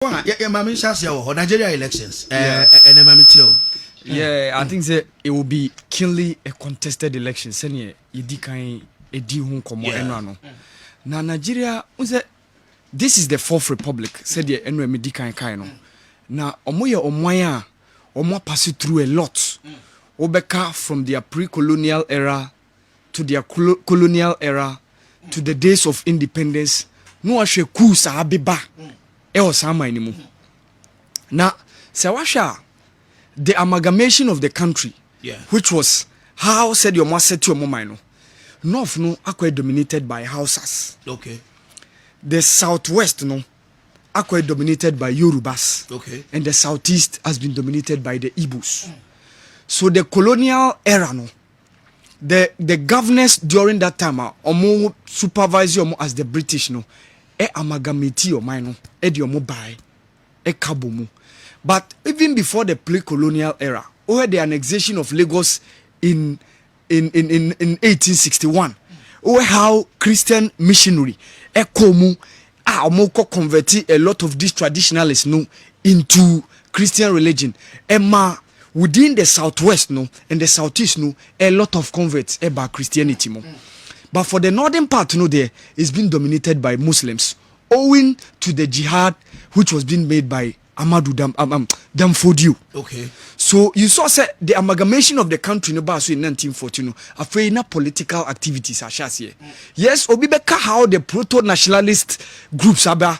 Nigeria elections. Yeah, I think that it will be keenly a contested election. Senior, Yedikai, Edi Hunkomo, Enrano. Now, Nigeria, this is the fourth republic, said the Enre Medikai Kaino. Now, Omoya Omoya, Omo pass through a lot. Obeka from their pre-colonial era to their colonial era to the days of independence. No ashe ku sa abeba. Sama anymore. Now, Sawasha, the amalgamation of the country, which was how said your mother said to your mama, North no aqua dominated by Hausas. Okay. The southwest no aqua dominated by Yorubas. Okay. And the southeast has been dominated by the Igbos. So the colonial era no, the governors during that time omo supervise you as the British no. Amalgamate your mind, your mobile, kabomu. But even before the pre-colonial era, or the annexation of Lagos in 1861, or how Christian missionary ekomu omoko converted a lot of these traditionalists no into Christian religion. Emma within the southwest no and the southeast no a lot of converts about Christianity mo. But for the northern part, there is being dominated by Muslims, owing to the jihad which was being made by Amadou Damfodio. Okay. So you saw the amalgamation of the country in 1914. After na political activities, yes, Obibeka how the proto-nationalist groups are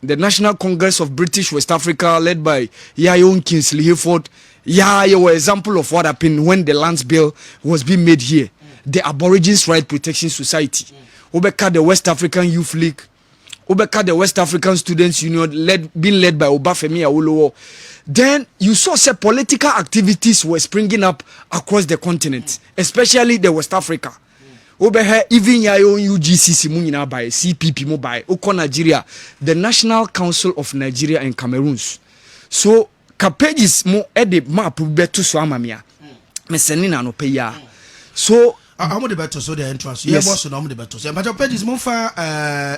the National Congress of British West Africa, led by Yayon Kingsley Hayford. You were example of what happened when the Lands Bill was being made here. The Aborigines Right Protection Society, Obeka the West African Youth League, Obeka the West African Students Union, being led by Obafemi Awolowo. Then you saw political activities were springing up across the continent, especially the West Africa. Obehe even yayo UGCC munina by CPP mo by Oko Nigeria, the National Council of Nigeria and Cameroons. So pages mo ede map beto so amamia. Mesenina no peya. So I'm the better so the entrance. Yes. Yeah, boss, no, I'm the better. But your page is more for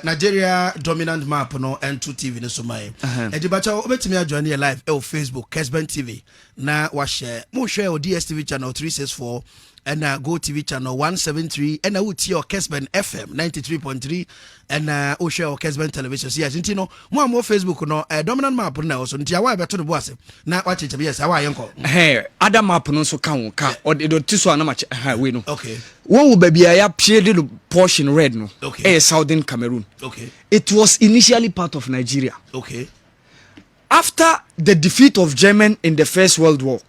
Nigeria dominant map no N2 TV no so my. And the better obet me join here live on Facebook Kessben TV. Na wa share. Mo share o DSTV channel 364 and Go TV channel 173 and uti your Kessben FM 93.3 and o share o Kessben television. Yes, you know, more Facebook no dominant map na also ntia wa beto the boss. Na wa cheche yes, awa yenko. Hey, other map no so kan or the tiso na match we no. Okay. One will be a little portion red no. Okay. Southern Cameroon. Okay. It was initially part of Nigeria. Okay. After the defeat of German in the First World War,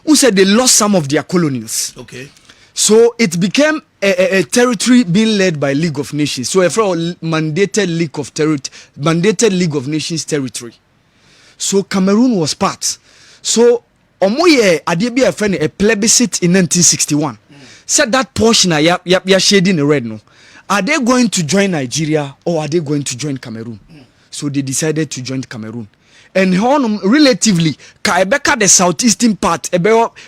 who said they lost some of their colonies. Okay. So it became a territory being led by League of Nations. So a mandated League of Nations territory. So Cameroon was part. So omoye adebia friend a plebiscite in 1961. Said that portion ya shading the red no. Are they going to join Nigeria or are they going to join Cameroon? So they decided to join Cameroon. And relatively, Kaibeka, the southeastern part,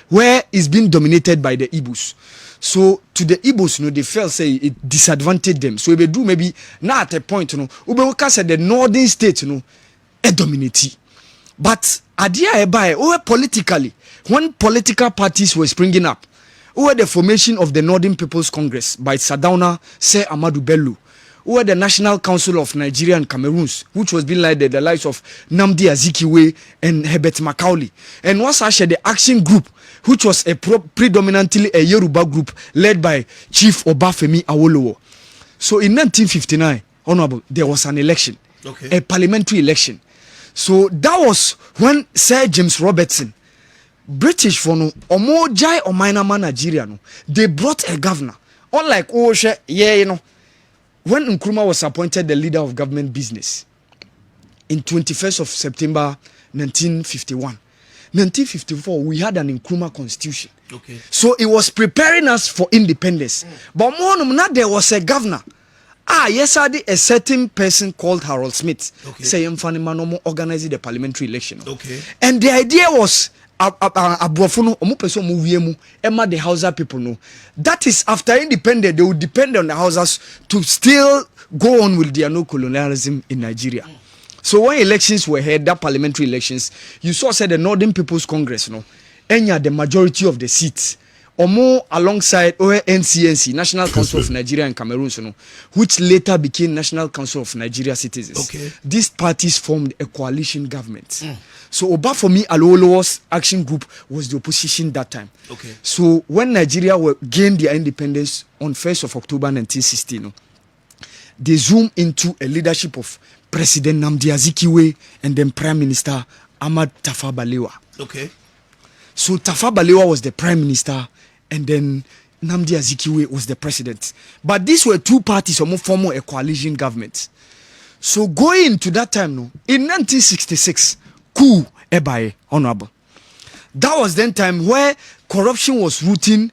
where it's been dominated by the Igbos. So to the Igbos, they felt say it disadvantaged them. So if they do maybe now at a point, Ubewaka said the northern states, a dominate. But idea politically, when political parties were springing up, who the formation of the Northern People's Congress by Sardauna, Sir Amadou Bello, who the National Council of Nigeria and Cameroons, which was being led the likes of Nnamdi Azikiwe and Herbert Macaulay, and was actually the Action Group, which was a predominantly a Yoruba group led by Chief Obafemi Awolowo. So in 1959, Honorable, there was an election, a parliamentary election. So that was when Sir James Robertson, British for no omo jai o minor man Nigeria no, they brought a governor. Unlike when Nkrumah was appointed the leader of government business in 21st of September 1951. 1954 we had an Nkrumah constitution. Okay. So it was preparing us for independence. But more not there was a governor. Yes, I did a certain person called Harold Smith. Say organizing the parliamentary election. Okay. And the idea was Abrofono omupeso muviemu ema the Hausa people know. That is after independence they will depend on the Hausas to still go on with their no colonialism in Nigeria. So when elections were held, that parliamentary elections, you saw said the Northern People's Congress, no, any the majority of the seats, or more alongside NCNC, National Council of Nigeria and Cameroon, so no, which later became National Council of Nigeria Citizens. Okay. These parties formed a coalition government. So Obafomi Awolow's action group was the opposition that time. Okay. So when Nigeria gained their independence on 1st of October 1960, no, they zoomed into a leadership of President Nnamdi Azikiwe and then Prime Minister Ahmad Tafawa Balewa. Okay. So Tafawa Balewa was the Prime Minister and then Nnamdi Azikiwe was the president. But these were two parties who formed a coalition government. So going to that time, no, in 1966, coup ebaye, honorable. That was then time where corruption was routine,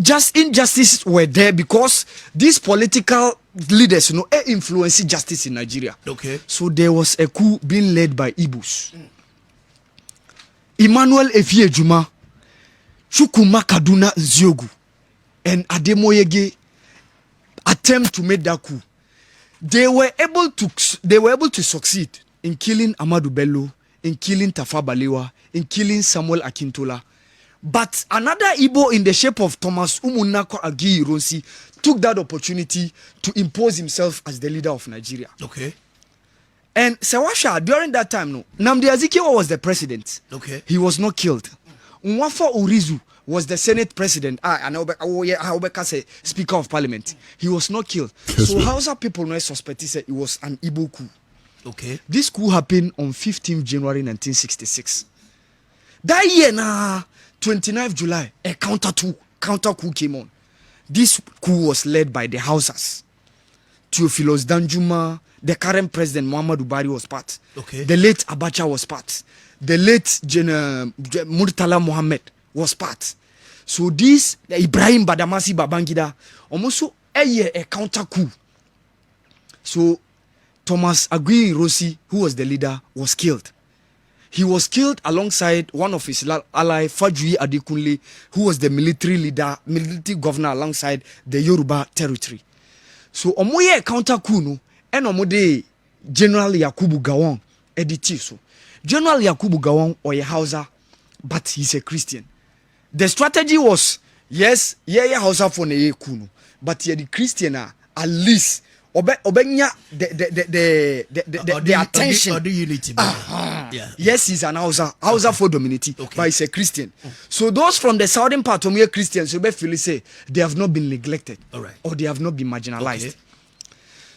just injustices were there because these political leaders, you know, influenced justice in Nigeria. Okay. So there was a coup being led by Igbos. Emmanuel Efie Juma, Chukwuma Kaduna Nziogu, and Ademoyege attempt to make that coup. They were able to succeed in killing Amadou Bello, in killing Tafawa Balewa, in killing Samuel Akintola. But another Igbo in the shape of Thomas Umunako Agi Ironsi took that opportunity to impose himself as the leader of Nigeria. Okay. And Sewasha, during that time, no, Nnamdi Azikiwe was the president. Okay. He was not killed. Nwafa Urizu was the Senate president. Say Speaker of Parliament. He was not killed. So Hausa people now suspected it was an Igbo coup. Okay. This coup happened on 15th January 1966. That year, 29th July, a counter coup came on. This coup was led by the Hausas. Theophilus Danjuma, the current president Muhammad Buhari was part. Okay. The late Abacha was part. The late Murtala Mohammed was part. So this Ibrahim Badamasi Babangida almost a counter coup. So Thomas Agui Rossi, who was the leader, was killed. He was killed alongside one of his ally, Fajui Adekunle, who was the military leader, military governor alongside the Yoruba territory. So omoye counter coup no, and omode General Yakubu Gawon editive so. General Yakubu Gawon or a Hausa, but he's a Christian. The strategy was yes, Hausa for ne kuno, but the Christian at least obenya the attention or the unity. Yeah. Yes, he's an Hausa for dominity, okay. But he's a Christian. So those from the southern part of Christians, so basically say they have not been neglected, all right, or they have not been marginalized. Okay.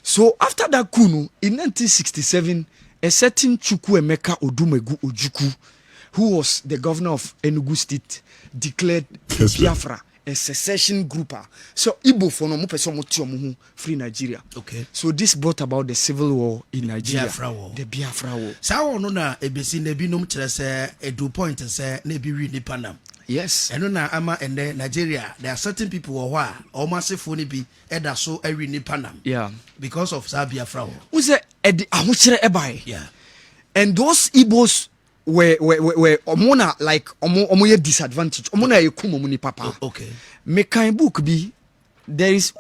So after that coup, in 1967, a certain Chukwuemeka Odumegu Ojukwu, who was the governor of Enugu State, declared Biafra a secession grouper. So Igbo for no person free Nigeria. Okay. So this brought about the civil war in Nigeria. Biafra War. The Biafra War. Sao no na ebesi na bi nom kire se edu point se na bi wi nipa nam. Yes. Eno na ama ende Nigeria there are certain people who are almasefo ni bi eda so ewi nipa nam. Yeah. Because of Biafra War. Who say edi ahokire ebai. Yeah. And those Igbos were omona like omo disadvantage. Omona yekumo muni papa. Okay. Mekan book be there is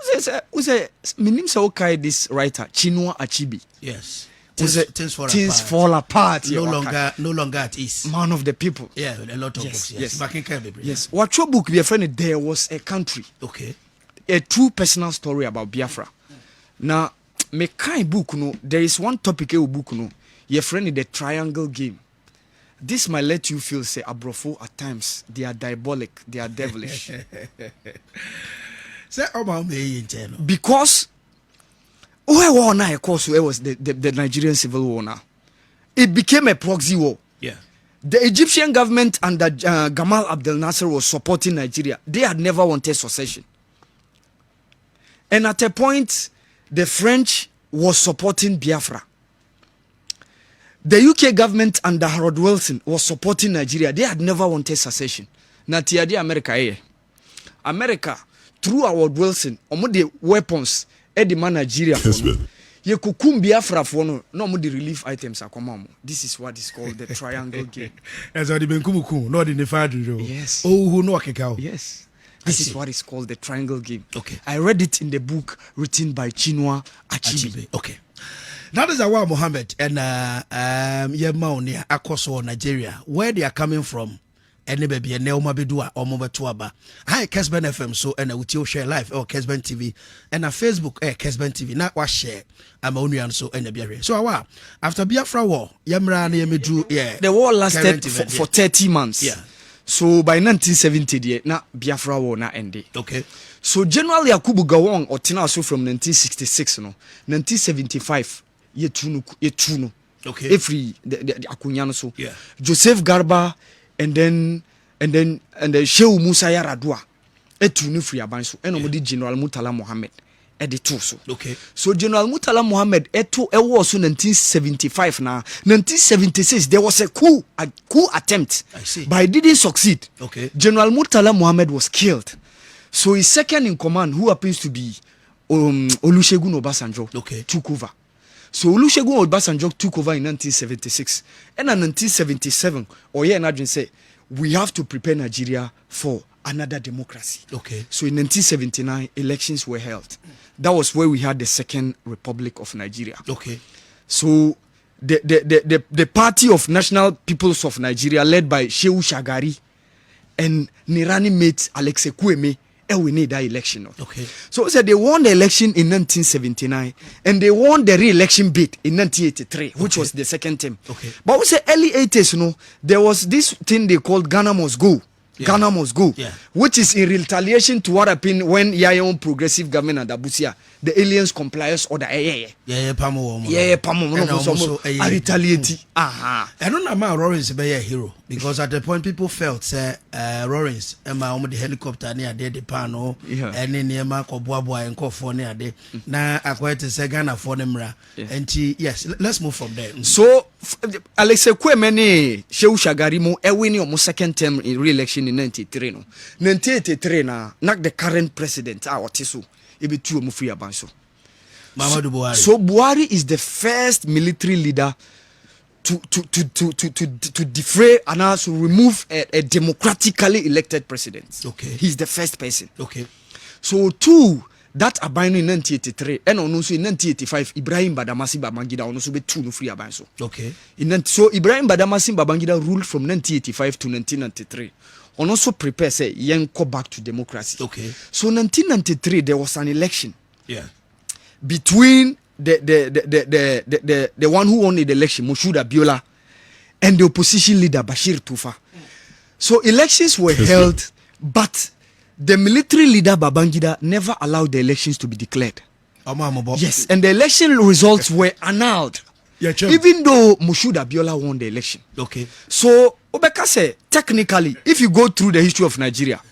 who say minim say okay this writer Chinua Achebe. Yes. Things fall apart. No longer at ease. Man of the people. Yeah, a lot of books. Yes. Back in Kessben. Yes. What your book be a friend? There was a country. Okay. A true personal story about Biafra. Now, mekan book no. There is one topic in book no. Your friend the triangle game. This might let you feel say abrofo at times they are diabolic, they are devilish. Because war now, of course, it was the Nigerian civil war now. It became a proxy war. Yeah. The Egyptian government under Gamal Abdel Nasser was supporting Nigeria. They had never wanted secession. And at a point, the French was supporting Biafra. The UK government under Harold Wilson was supporting Nigeria. They had never wanted secession. Na tiadi America America through Harold Wilson, omo the weapons edima Nigeria for ye kukum Biafra for no the relief items akomamo. This is what is called the triangle game. As I been kumukum, not in the fadu. Yes. Oh, who no akekao. Yes. This is what is called the triangle game. Okay. I read it in the book written by Chinua Achebe. Okay. That is Awal Mohammed and Yemaonia Akoso Nigeria. Where they are coming from. Any baby and Neoma Bidua or Mobatuaba. Hi, Kessben FM, so and I will share live or Kessben TV and a Facebook Kessben TV. Not what share. I'm only so and a beer. So after Biafran War, Yamra Yamidu, yeah. The war lasted for 30 months. Yeah. So by 1970, na Biafra War na ended. Okay. So General Yakubu Gowon or Tinaso from 1966, no, 1975, ye tuno. Okay. Every the Akunyano so. Yeah. Joseph Garba. And then Shehu Musa Yaradua etunu free abanso eno mo di General Murtala Mohammed editor so. Okay. So General Murtala Mohammed was 1975 now. 1976 there was a coup attempt. I see. But it didn't succeed. Okay. General Murtala Mohammed was killed. So his second in command, who happens to be Olusegun Obasanjo, okay, took over. So Olusegun Obasanjo took over in 1976. And in 1977, Oye Nadjin said, we have to prepare Nigeria for another democracy. Okay. So in 1979, elections were held. That was where we had the Second Republic of Nigeria. Okay. So the Party of National Peoples of Nigeria, led by Shehu Shagari and Nirani mate Alexe Kweme, and we need that election. Okay. So they won the election in 1979 and they won the re-election bid in 1983, which was the second term. Okay. But we say early 80s, there was this thing they called Ghana Must Go. Yeah. Ghana Must Go, yeah, which is in retaliation to what happened when Yayon progressive government and Abusia, the aliens compliance order, retaliate. I don't know about Lawrence be a hero because at the point people felt Lawrence and my the helicopter near the pano and then near Marco Boabo and California de now acquired to say Ghana for them. And yes, let's move from there. So Alexe Kweme Shehu Shagari mo winning almost second term in re-election in 1983 no 1983 na not the current president Otisu ebe tu omu free abanso Muhammadu Buhari. So Buhari is the first military leader to defray and also remove a democratically elected president. Okay. He's the first person. Okay. So two that abandoned in 1983 and also in 1985 Ibrahim Badamasi Babangida also be two no free abanso. Okay. So Ibrahim Badamasi Babangida ruled from 1985 to 1993. And also prepare say go back to democracy. Okay. So 1993 there was an election. Yeah. Between the one who won the election, Moshood Abiola, and the opposition leader Bashir Tufa. So elections were held, but the military leader Babangida never allowed the elections to be declared. Yes, and the election results were annulled. Yeah, even though Moshood Abiola won the election. Okay. So Obeka say technically, if you go through the history of Nigeria,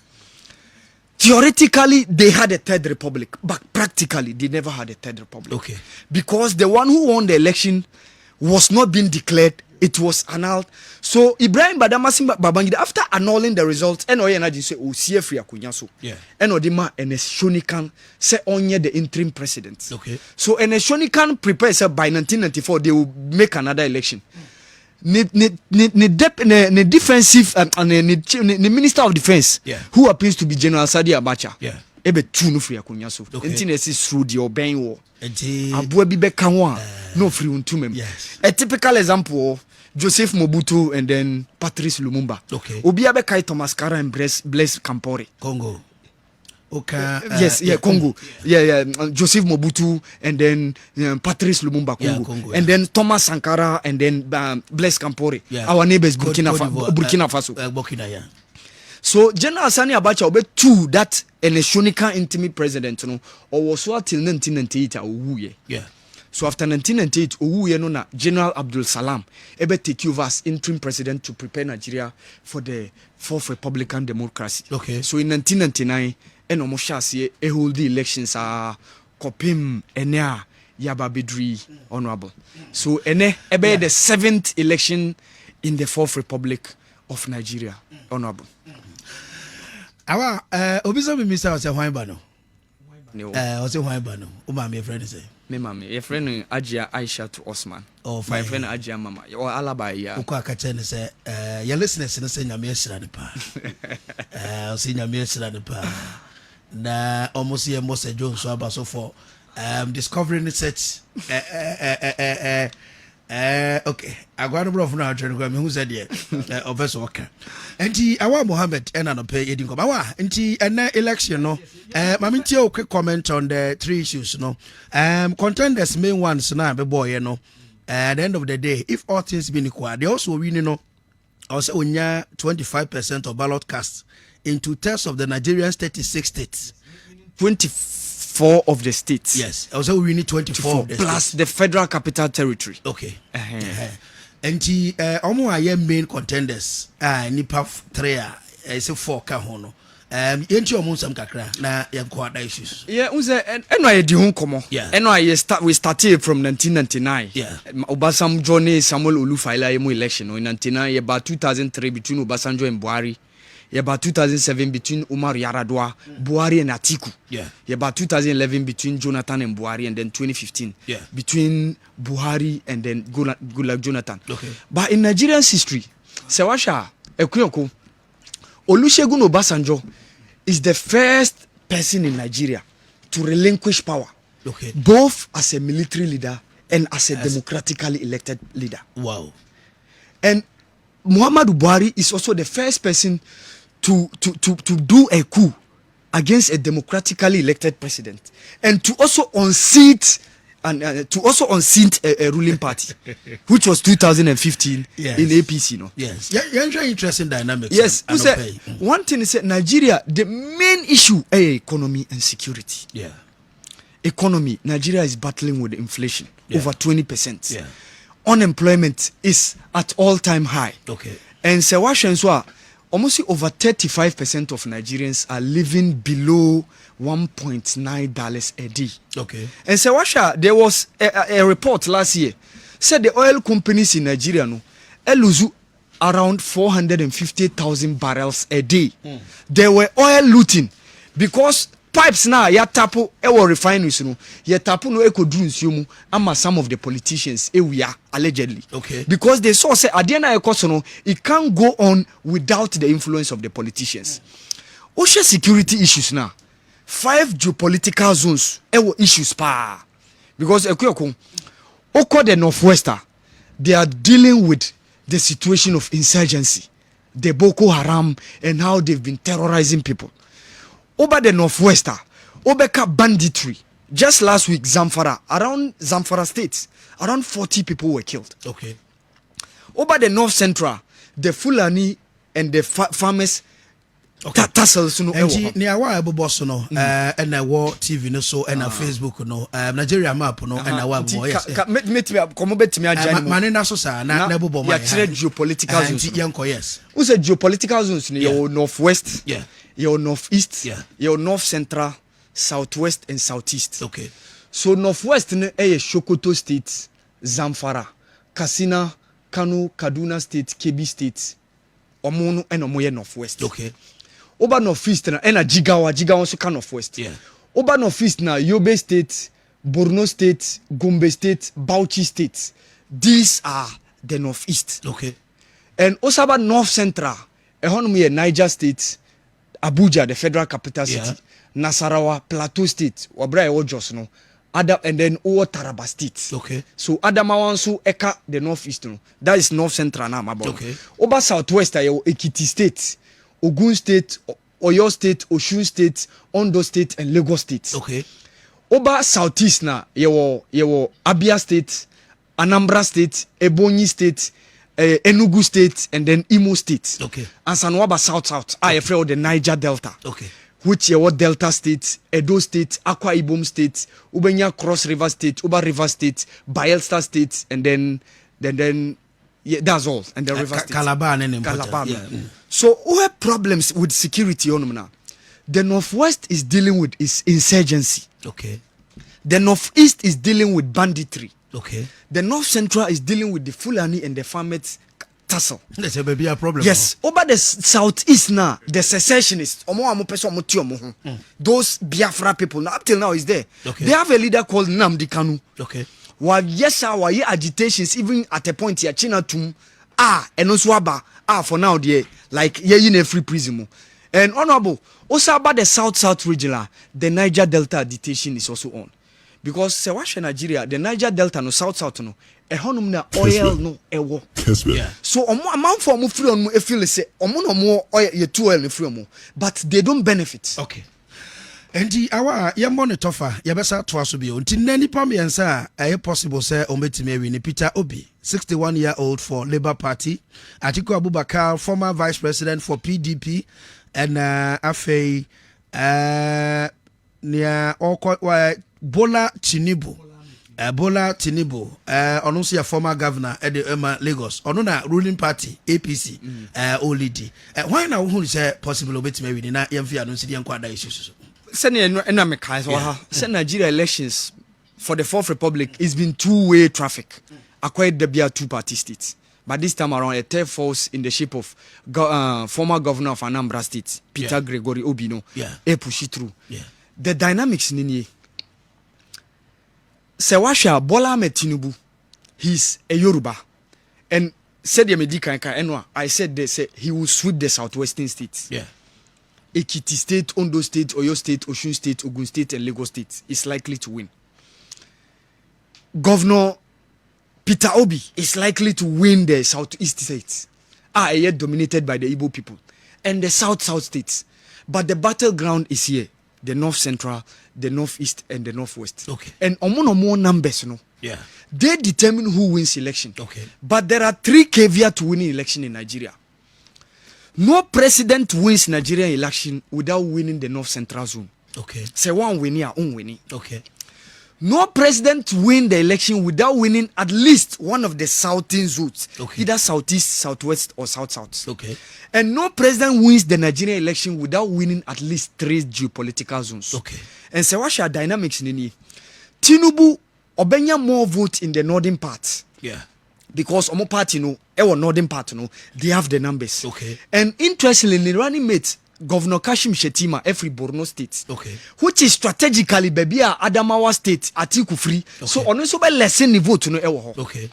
theoretically they had a third republic, but practically they never had a third republic. Okay. Because the one who won the election was not being declared, it was annulled. So Ibrahim Badamasi Babangida, after annulling the results, and Oyenaji say free akunyaso. Yeah. And Odima and Shonikan say onye the interim president. Okay. So and Shonikan prepares by 1994 they will make another election. The defensive and the minister of defense, yeah, who happens to be General Sadi Abacha, yeah, ebe tunu free akunyaso. Intinesi through the obeying war. Abuwe bibe kanwa no free untumem. Yes. A typical example, Joseph Mobutu and then Patrice Lumumba. Okay. Obiabe kai Thomas Kara and Blaise Compaoré. Congo. Okay. Yes, Congo. Yeah. Joseph Mobutu and then Patrice Lumumba, Congo. Yeah, Congo, and then Thomas Sankara and then Blaise Compaoré. Yeah. Our neighbors Burkina Faso. Burkina, yeah. So General Sani Abacha obe two that and a Shonika intimate president no or was what till 1998 Owuye. Yeah. So after 1998 Owuye no na General Abdul Salam ebe take over as interim president to prepare Nigeria for the fourth Republican democracy. Okay. So in 1999 eno mo shase e hold the elections kopim ene yaba bedri honorable. So ene ebe the seventh election in the fourth Republic of Nigeria honorable. Awa obiso mi misa ose hwan ba no. Ose hwan ba no. O ma me friend say. Me mama, your friend Ajia Aisha to Osman. Oh, my friend Ajia mama. Or Alaba ya. Uko akache ne say your listeners ne say nyame asira ne pa. O say nyame asira ne pa. Na almost here Mose Jones so aba so for discovering such okay agwa no bro for na atwere ko me hu said ye obeso waka enti Awal Mohammed ena no pay edin ko ba wa enti ena election no mama ntie o quick comment on the three issues no contenders main ones na be boy no at the end of the day if all things being equal they also win no also onya 25% of ballot cast in 2/3 of the Nigerian 36 states 24 of the states. Yes, also we need 24 of the plus states. the Federal Capital Territory. Okay. And the main contenders nipa 3 say 4 ka ho no. Yenti omo sam kakra na yanko ada issues. Yeah, unse eno aye di ho komo. Eno aye we started from 1999. Yeah. Obasanjo ne Samuel Olufaila yemo election in 1999 about 2003 between Obasanjo and Buhari. About 2007 between Umar Yaradua, Buhari and Atiku. Yeah. About 2011 between Jonathan and Buhari, and then 2015 between Buhari and then Goodluck Jonathan. Okay. But in Nigerian's history, Sewasha Ekuyoko, Olusegun Obasanjo is the first person in Nigeria to relinquish power. Okay. Both as a military leader and as a democratically elected leader. Wow. And Muhammad Buhari is also the first person to do a coup against a democratically elected president and to also unseat a ruling party, which was 2015 in APC. No. Yes. Yeah, very interesting dynamics. Yes. One thing is that Nigeria, the main issue is economy and security. Yeah. Economy. Nigeria is battling with inflation over 20%. Yeah. Unemployment is at all-time high. Okay. And so almost over 35% of Nigerians are living below $1.9 a day. Okay. And so there was a report last year said the oil companies in Nigeria lose around 450,000 barrels a day. They were oil looting because pipes now ya tapo ewo refineries no ya tapo no ekodru nsuo mu ama some of the politicians ewia allegedly. Okay. Because they saw say adena ekoso no it can't go on without the influence of the politicians. Osha security issues now 5 geopolitical zones ewo issues pa because ekuyoko oko the northwester they are dealing with the situation of insurgency, the Boko Haram and how they've been terrorizing people. Over the northwester, Obeka banditry. Just last week, around Zamfara State, around 40 people were killed. Okay. Over the north central, the Fulani and the farmers tassels no ni awa boss no and na war TV no so and na Facebook no Nigeria map no and na wa boy yes komo betimi agyan mane na so sa na bobo ma ya chere geopolitical zones yanko yes who say geopolitical zones ni your northwest, yeah, your northeast, yeah, your north central, southwest and southeast. Okay. So northwest ne Sokoto state, Zamfara, Katsina, Kano, Kaduna state, Kebbi state, omo and omo northwest. Okay. Oba northeast na Jigawa so kind of west. Yeah. Oba northeast na Yobe state, Borno state, Gombe state, Bauchi state. These are the northeast. Okay. And Osaba north central, ehonum Niger state, Abuja the federal capital city, Nasarawa, Plateau state, wabra Jos no. And then Taraba state. Okay. So Adamawa so eka the northeast no. That is north central na mabon. Okay. Oba southwest ayo Ekiti state, Ogun state, Oyo state, Osun state, Ondo state and Lagos state. Okay. Oba southeast na yewo Abia state, Anambra state, Ebonyi state, Enugu state and then Imo state. Okay. And Sanwaba south I afraid the Niger Delta. Okay. Which yewo Delta state, Edo state, Akwa Ibom state, Ubenya Cross River state, Uba River state, Bayelsa state and then yeah, that's all. And the river state. Calabar and Calabar. Yeah. So who have problems with security on now? The northwest is dealing with is insurgency. Okay. The northeast is dealing with banditry. Okay. The north central is dealing with the Fulani and the farmers tussle. That's a baby a problem. Yes. Over the southeast now, the secessionists, those Biafra people, now, up till now is there. Okay. They have a leader called Nnamdi Kanu. Okay. Yes, our agitations, even at a point here, Chinatum, and Oswaba, for now, like, in a free prison. And honorable, also about the south region, the Niger Delta agitation is also on. because se wahwe Nigeria the Niger Delta no south no ehonum na oil no ewo Yeah. so amount for omo free on e feel say omo no mo oil ye two oil no free omo but they don't benefit. Okay. Enti awa ye monitor fa ye besa to aso bi onti nani pa me ensa a possible say o metime awi ni Peter Obi 61-year-old for Labour Party, Atiku Abubakar former vice president for PDP, and afei near Bola Tinubu. Bola Tinubu, onusia former governor at the Lagos, onuna ruling party APC, OLD. Why now who say possible obey me with na yemfi anunsi di enkwada issues? Send Nigeria elections for the Fourth Republic, it's been two-way traffic. Acquired the Bia two-party states. But this time around, a third force in the shape of former governor of Anambra State, Peter Gregory Obino, push it through. The dynamics in the Sewasha Bola Ahmed Tinubu, he's a Yoruba. And said I said they say he will sweep the southwestern states. Ekiti State, Ondo State, Oyo State, Osun State, Ogun State, and Lagos State is likely to win. Governor Peter Obi is likely to win the southeast states, yet dominated by the Igbo people, and the south states. But the battleground is here: the north central, the northeast, and the northwest. Okay. And more numbers, they determine who wins election. Okay. But there are three caveats to winning election in Nigeria. No president wins Nigerian election without winning the north central zone. Okay. Say one winning, winning. Okay. No president win the election without winning at least one of the southern zones. Okay. Either southeast, southwest, or south. Okay. And no president wins the Nigerian election without winning at least 3 geopolitical zones. Okay. And so what's your dynamics in Tinubu obenya more votes in the northern part. Because Omo party our northern part they have the numbers. Okay. And interestingly, the running mate Governor Kashim Shettima every Borno state. Okay. Which is strategically baby Adamawa state Atiku free. Okay. So on also by lessen the vote Okay.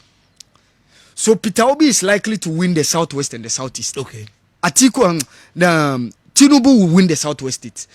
So Peter Obi is likely to win the southwest and the southeast. Okay. Atiku Tinubu will win the southwest state.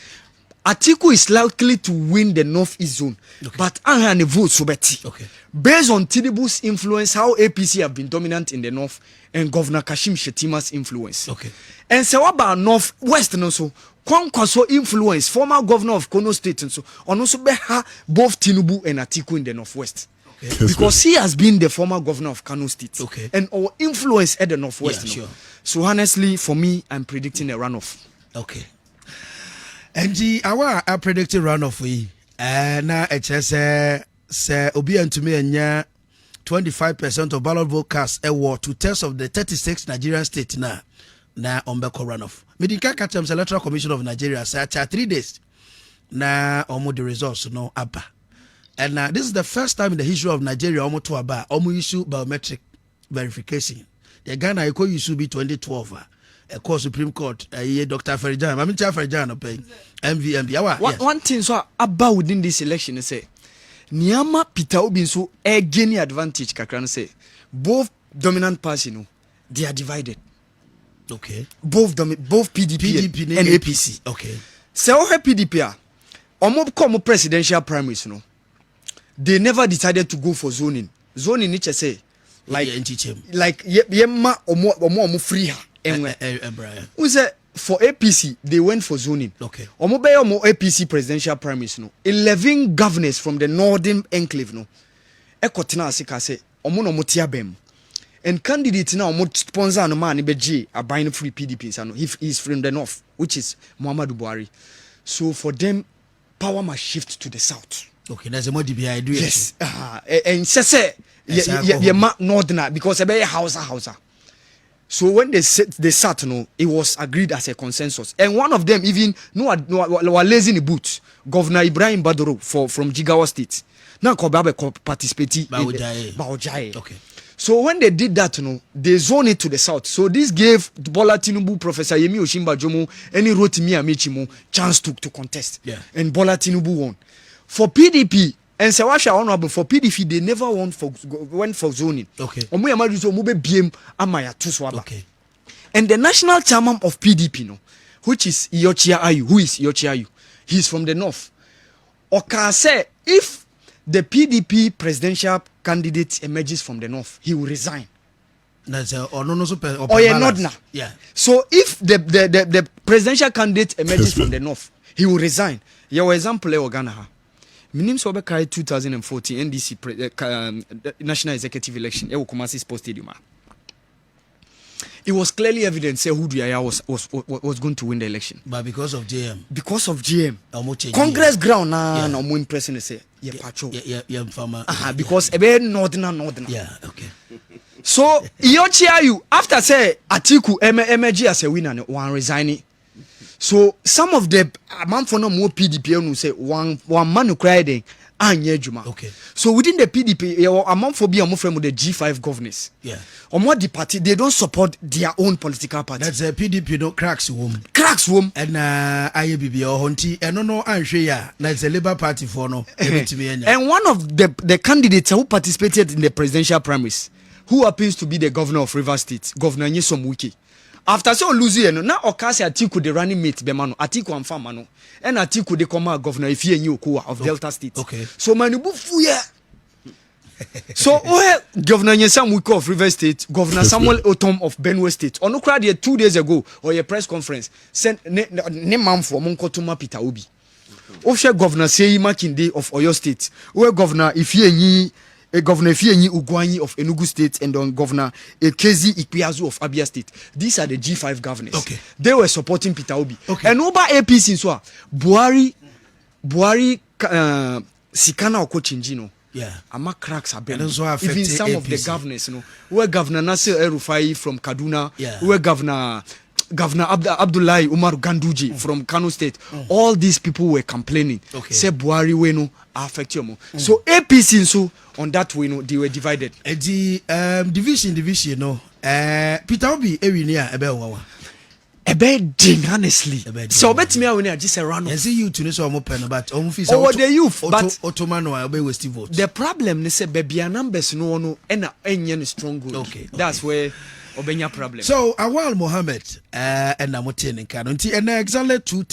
Atiku is likely to win the northeast zone. Okay. But the vote so better. Okay. Based on Tinubu's influence, how APC have been dominant in the north, and Governor Kashim Shettima's influence. Okay. And so what about northwest and also Kwankwaso influence, former governor of Kono State and so on also both Tinubu and Atiku in the northwest. Okay. Because he has been the former governor of Kano State. Okay. And our influence at the northwest. Yeah, sure. So honestly, for me, I'm predicting a runoff. Okay. And I predicted runoff we na say obi and to me and 25% of ballot vote cast war 2/3 of the 36 Nigerian states na ombeko runoff. Medinka Katem Electoral Commission of Nigeria said 3 days na the results no abba. And this is the first time in the history of Nigeria to abba issue biometric verification. The Ghana issue be 2012. Court Supreme Court, Dr. Ferijan, I'm in Ferijan pay MVMB. One thing so about within this election is say Niama Peter Obi so gaining advantage kakran say both dominant parties they are divided. Okay. Both PDP and APC. Okay. So PDP omo presidential primaries they never decided to go for zoning. Zoning niche say like yema omo free her. We say for APC they went for zoning. Okay. Omo APC presidential primaries 11 governors from the northern enclave ekotena asika say omo no motia bem. And candidate now omo sponsor no man beji aban free PDP if he's from the north, which is Muhammad Buhari. So for them power must shift to the south. Okay, there's a more DBI do. Yes. And say northerner because ebe Hausa. So when they sat, it was agreed as a consensus. And one of them even were lazy in the boot. Governor Ibrahim Badoro from Jigawa State. Now participate Baojaye. Okay. So when they did that, they zoned it to the south. So this gave Bola Tinubu, Professor Yemi Osinbajomo, and Rotimi Amichimo chance to contest. Yeah. And Bola Tinubu won. For PDP, and Sewasha honorable for PDP, they never went for zoning. Okay. Okay. And the national chairman of PDP, which is Iyochia Ayu, who is Iyochia Ayu? He's from the north. Oka say if the PDP presidential candidate emerges from the north, he will resign. That's or you're not now. Yeah. So if the presidential candidate emerges from the north, he will resign. Your example is Ghana. Minim so 2014 NDC national executive election. E Kumasi Sports Stadium. It was clearly evident say who was going to win the election. But because of GM. Because of GM. Congress ground no more impressing say patrol. Because ebe northern. Yeah, okay. So you after say Atiku emerge as a winner one resigning. So some of the amount for no more PDP no say one man who cried okay. So within the PDP, amount for be a friend with the G5 governors. Yeah. Or more the party, they don't support their own political party. That's a PDP no cracks womb. Cracks womb. And IABB or Honti and no Anshe that's a Labour Party for no. And one of the candidates who participated in the presidential primaries, who appears to be the governor of Rivers State, Governor Nyesom Wiki. After so losing, now Okasi Atiku the running mate Bemano, Atiku and Famano, and Atiku the former governor Ifeanyi Okowa of Delta State. Okay. So Manubu Fuya. So Governor Nyesom Wiki of Rivers State, Governor Samuel Otom of Benue State. On Ukraine 2 days ago, or a press conference, sent ne man for Monkotuma Peter Obi. Official Governor Seyi Makinde of Oyo State, where Governor Ifeanyi Ugwanyi of Enugu State and on Governor Ekezi Ikpeazu of Abia State. These are the G5 governors. Okay. They were supporting Peter Obi. Okay. And over APC so Buhari Sikana Okochinjino. Yeah. Ama cracks are even some APC. of the governors, where Governor Nasir El-Rufai from Kaduna, where Governor Abdullahi Umar Ganduji from Kano State, all these people were complaining. Okay. Say Buhari weno affect you. So APC so on that way they were divided. The division no. Peter Obi ewinia ebe wawa. Ebe ding honestly. So bet me when I just around. I see you to so omo pen but omo fi oh the youth but Ottoman wa obe waste vote. The problem they say baby numbers no ena enye strong good. Okay. That's where obenya problem. So Awal Mohammed and Namotin and Canonti and exactly 2:30